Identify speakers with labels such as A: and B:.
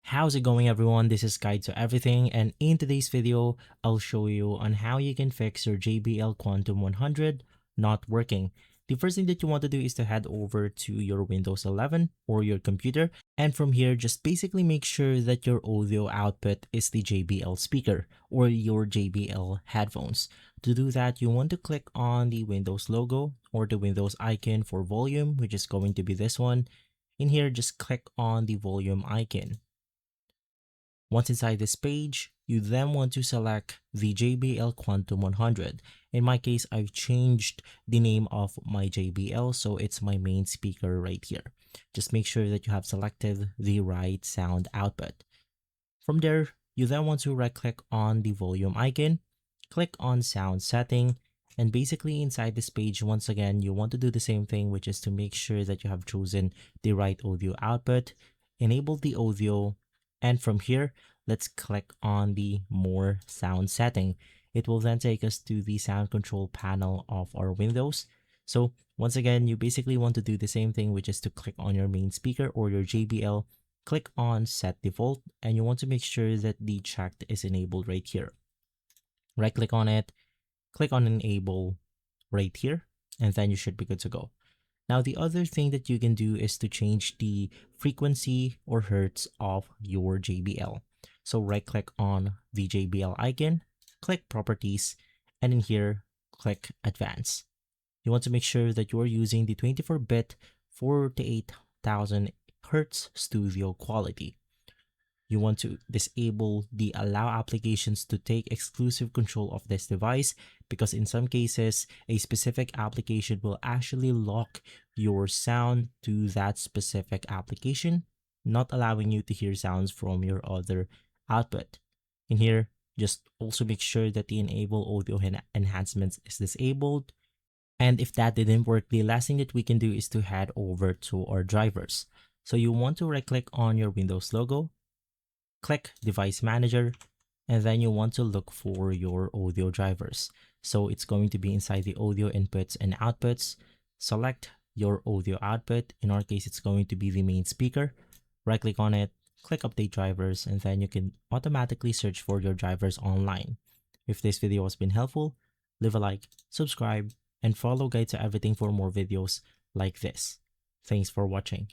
A: How's it going everyone? This is Guide to Everything, and in today's video, I'll show you on how you can fix your JBL Quantum 100 not working. The first thing that you want to do is to head over to your Windows 11 or your computer, and from here just basically make sure that your audio output is the JBL speaker or your JBL headphones. To do that, you want to click on the Windows logo or the Windows icon for volume, which is going to be this one. In here, just click on the volume icon. Once inside this page, you then want to select the JBL Quantum 100. In my case, I've changed the name of my JBL, so it's my main speaker right here. Just make sure that you have selected the right sound output. From there, you then want to right-click on the volume icon, click on sound setting, and basically inside this page, once again, you want to do the same thing, which is to make sure that you have chosen the right audio output, enable the audio, and from here, let's click on the more sound setting. It will then take us to the sound control panel of our Windows. So once again, you basically want to do the same thing, which is to click on your main speaker or your JBL, click on set default, and you want to make sure that the checked is enabled right here. Right click on it, click on enable right here, and then you should be good to go. Now, the other thing that you can do is to change the frequency or hertz of your JBL. So right click on the JBL icon, click properties, and in here, click advanced. You want to make sure that you are using the 24-bit 48,000 hertz studio quality. You want to disable the allow applications to take exclusive control of this device, because in some cases, a specific application will actually lock your sound to that specific application, not allowing you to hear sounds from your other output. In here, just also make sure that the enable audio enhancements is disabled. And if that didn't work, the last thing that we can do is to head over to our drivers. So you want to right click on your Windows logo, click Device Manager, and then you want to look for your audio drivers. So it's going to be inside the audio inputs and outputs. Select your audio output. In our case, it's going to be the main speaker. Right click on it, click Update Drivers, and then you can automatically search for your drivers online. If this video has been helpful, leave a like, subscribe, and follow Guide to Everything for more videos like this. Thanks for watching.